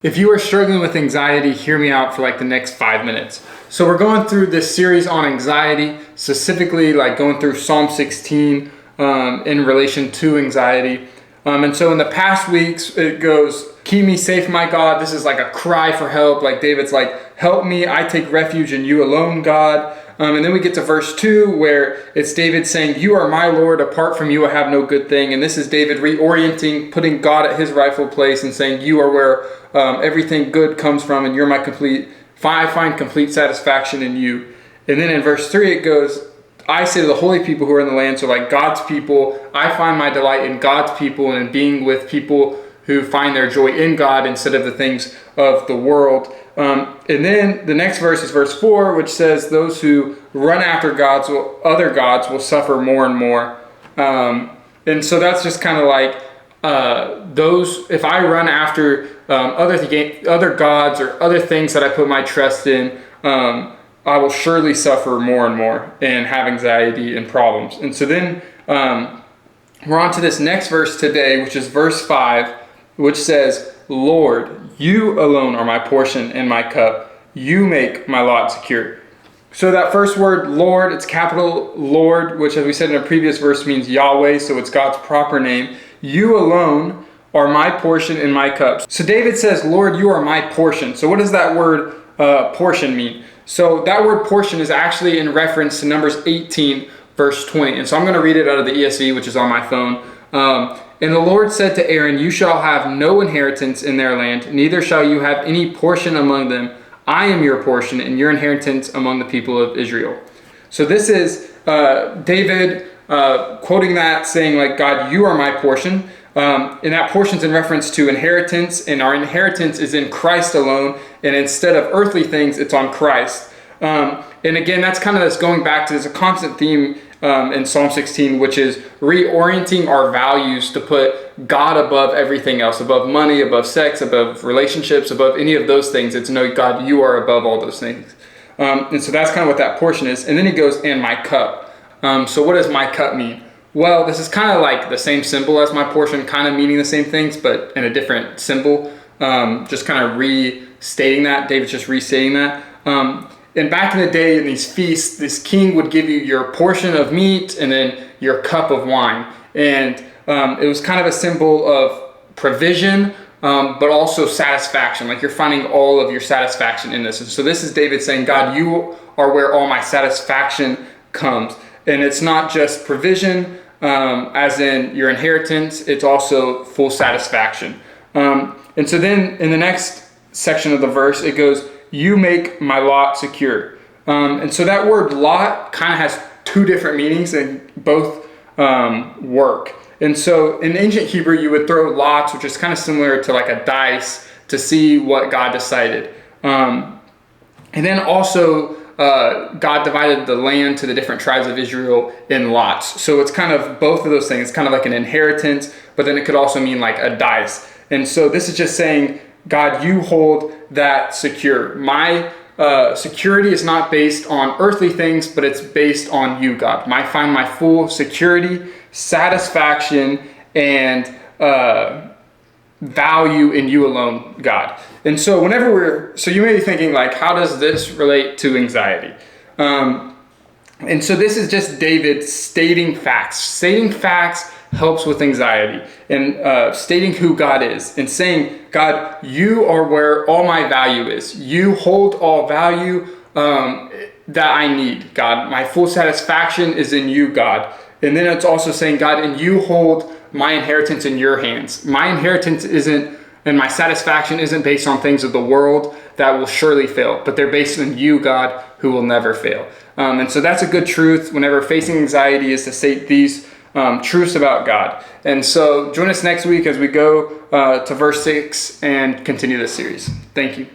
If you are struggling with anxiety, hear me out for like the next 5 minutes. So we're going through this series on anxiety, specifically like going through Psalm 16 in relation to anxiety. And so in the past weeks, it goes, keep me safe, my God. This is like a cry for help. Like David's like, help me, I take refuge in you alone, God. And then we get to verse 2 where it's David saying, you are my Lord, apart from you I have no good thing. And this is David reorienting, putting God at his rightful place and saying, you are where everything good comes from, and you're my I find complete satisfaction in you. And then in verse 3 it goes, I say to the holy people who are in the land, so like God's people, I find my delight in God's people and in being with people who find their joy in God instead of the things of the world. And then the next verse is verse 4, which says, those who run after other gods will suffer more and more. And so that's just kind of like if I run after other gods or other things that I put my trust in, I will surely suffer more and more and have anxiety and problems. And so then we're on to this next verse today, which is verse 5, which says, Lord, you alone are my portion and my cup. You make my lot secure. So that first word, Lord, it's capital Lord, which as we said in a previous verse means Yahweh, so it's God's proper name. You alone are my portion and my cup. So David says, Lord, you are my portion. So what does that word portion mean? So that word portion is actually in reference to Numbers 18, verse 20. And so I'm going to read it out of the ESV, which is on my phone. And the Lord said to Aaron, you shall have no inheritance in their land, neither shall you have any portion among them. I am your portion and your inheritance among the people of Israel. So this is David quoting that, saying like, God, you are my portion. And that portion is in reference to inheritance, and our inheritance is in Christ alone. And instead of earthly things, it's on Christ. And again, that's kind of this going back to, there's a constant theme in Psalm 16, which is reorienting our values to put God above everything else, above money, above sex, above relationships, above any of those things. It's no, God, you are above all those things. And so that's kind of what that portion is. And then he goes, and my cup. So what does my cup mean? Well, this is kind of like the same symbol as my portion, kind of meaning the same things, but in a different symbol. Just kind of restating that. David's just restating that. And back in the day, in these feasts, this king would give you your portion of meat and then your cup of wine. And it was kind of a symbol of provision, but also satisfaction. Like you're finding all of your satisfaction in this. And so this is David saying, God, you are where all my satisfaction comes. And it's not just provision, as in your inheritance, it's also full satisfaction. And so then in the next section of the verse, it goes, you make my lot secure. And so that word lot kind of has two different meanings, and both work. And so in ancient Hebrew, you would throw lots, which is kind of similar to like a dice, to see what God decided. And then also God divided the land to the different tribes of Israel in lots. So it's kind of both of those things. It's kind of like an inheritance, but then it could also mean like a dice. And so this is just saying, God, you hold that secure. My security is not based on earthly things, but it's based on you, God. I find my full security, satisfaction, and value in you alone, God. And so so you may be thinking like, how does this relate to anxiety? And so this is just David stating facts. Stating facts helps with anxiety, and stating who God is and saying, God, you are where all my value is. You hold all value that I need, God. My full satisfaction is in you, God. And then it's also saying, God, and you hold my inheritance in your hands. My inheritance and my satisfaction isn't based on things of the world that will surely fail, but they're based on you, God, who will never fail. And so that's a good truth whenever facing anxiety, is to state these truths about God. And so join us next week as we go to verse 6 and continue this series. Thank you.